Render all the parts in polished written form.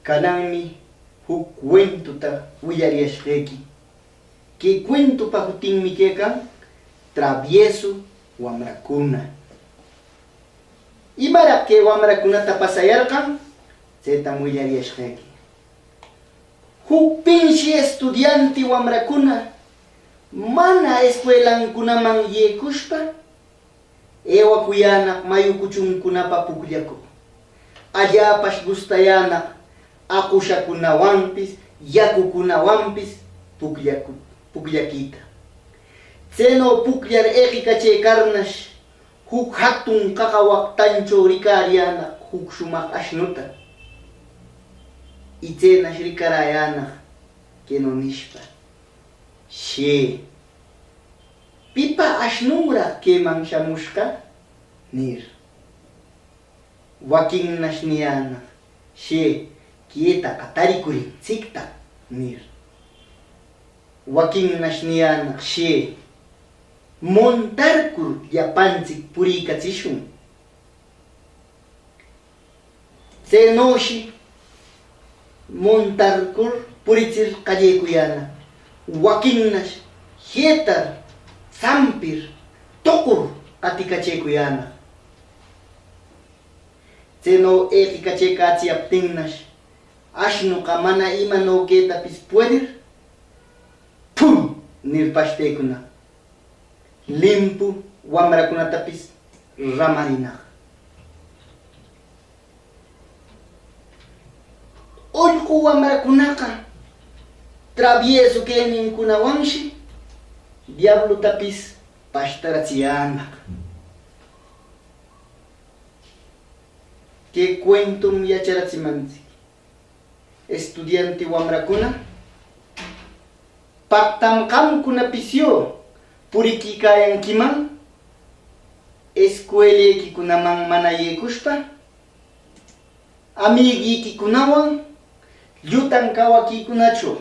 Kananmi huk cuentuta willariashqayki. Kay cuentupa hutinmi kaykan Travieso wamrakuna. Imaraq kay wamrakunata pasayarqan chaytam willariashqayki. Hukpinshi estudiante wamrakuna mana escuelankunaman yaykushpa ewakuyanaq mayu kuchunkunapa pukllakuq. Allapash gustayanaq aqushakunawanpis yakukunawanpis pukllakita. Chayno pukllar eqikachaykarnash huk hatun qaqa waqtanchaw rikariyanaq huk shumaq ashnuta. Y chaynash rikarayanaq kayno nishpa: "She, pipa ashnunraq kayman shamushqa?" nir. Wakinnash niyanaq: "She, kaytaqa tarikurinchikta" nir. Wakinnash niyanaq: "She, montarkur llapanchik puriykachishun." Chaynoshi montarkur purichir qallaykuyanaq. Wakinnash hitar, sampir, tukur qatikachaykuyanaq. Chayno eqikachaykachiyaptinnash ashnuqa mana imano kaytapis puedir pum nirpashtaykunaq. Limpu wamrakunatapis ramarinaq. Ullqu wamrakunaqa travieso kayninkunawanshi diablotapis pashtarachiyanaq. Kay cuentum yacharachimanchik estudiante wamrakuna paqtamqamkunapisyo purikikayankiman escuelaykikunaman mana yaykushpa amiguykikunawan llutan kawakikunachu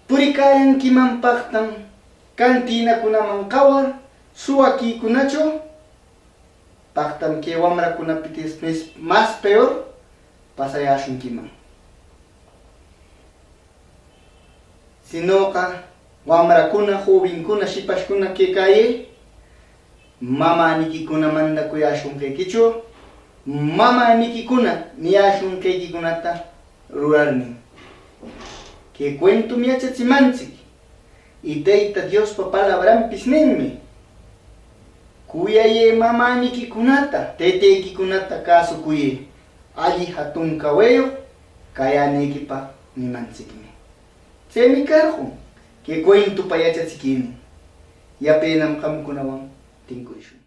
purikayankiman paqtam cantinakunaman qawar suwakikunachu paqtam kay wamrakunapitis más peor pasayashunkiman. Sinoqa wamrakuna jovenkuna shipashkuna kaykayay mamannikikuna mandakuyashunqaykichu mamannikikuna niyashunqaykikunata rurarnin. Kay cuentum yachachimanchik y Tayta Diospa palabranpis ninmi: kuyayay mamannikikunata taytaykikunata kasukuyay alli hatun kawayuq kayanaykipaq nimanchikmi. Chaymi karqun kay cuentupa yachachikini. Yapaynam qamkunawan tinkuyshun.